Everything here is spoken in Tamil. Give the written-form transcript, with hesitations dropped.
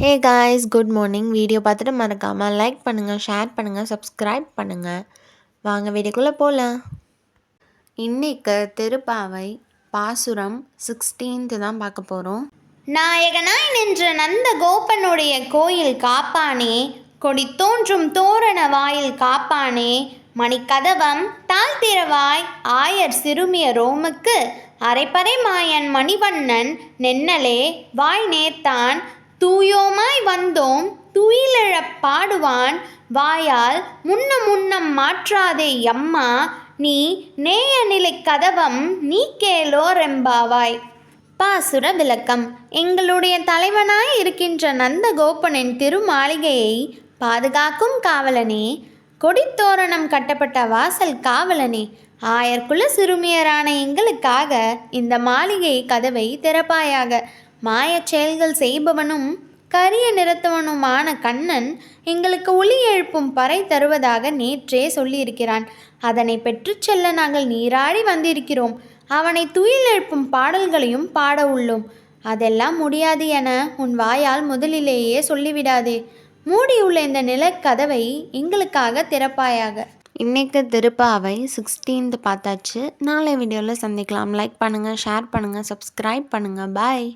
Hey guys, good morning. Video பார்த்துட்டு மறக்காமல் லைக் பண்ணுங்கள், ஷேர் பண்ணுங்கள், சப்ஸ்கிரைப் பண்ணுங்கள். வாங்க வீடியோக்குள்ளே போகலாம். இன்றைக்கு திருப்பாவை பாசுரம் 16 தான் பார்க்க போகிறோம். நாயகனாய் நின்ற நந்த கோபனுடைய கோயில் காப்பானே, கொடி தோன்றும் தோரண வாயில் காப்பானே, மணிக்கதவம் தாழ்த்திரவாய் ஆயர் சிறுமிய ரோமுக்கு அரைப்பறை மாயன் மணிவண்ணன் நென்னலே வாய் நேர்த்தான் தூயோமாய் வந்தோம் துயிலெழப் பாடுவான் வாயால் முன்னம் மாற்றாதே அம்மா நீ நேய நிலை கதவம் நீ கேளோரெம்பாவாய். பாசுர விளக்கம். எங்களுடைய தலைவனாய் இருக்கின்ற நந்தகோபனின் திருமாளிகையை பாதுகாக்கும் காவலனே, கொடித்தோரணம் கட்டப்பட்ட வாசல் காவலனே, ஆயர்குல சிறுமியரான எங்களுக்காக இந்த மாளிகை கதவை திறப்பாயாக. மாயச் செயல்கள் செய்பவனும் கரிய நிறத்தவனுமான கண்ணன் எங்களுக்கு ஒளி எழுப்பும் பறை தருவதாக நேற்றே சொல்லியிருக்கிறான். அதனை பெற்று செல்ல நாங்கள் நீராடி வந்திருக்கிறோம். அவனை துயில் எழுப்பும் பாடல்களையும் பாட உள்ளோம். அதெல்லாம் முடியாது என உன் வாயால் முதலிலேயே சொல்லிவிடாதே. மூடியுள்ள இந்த நிலக்கதவை எங்களுக்காக திறப்பாயாக. இன்றைக்கு திருப்பாவை 16 பார்த்தாச்சு. நாளை வீடியோவில் சந்திக்கலாம். லைக் பண்ணுங்கள், ஷேர் பண்ணுங்கள், சப்ஸ்கிரைப் பண்ணுங்கள். பாய்.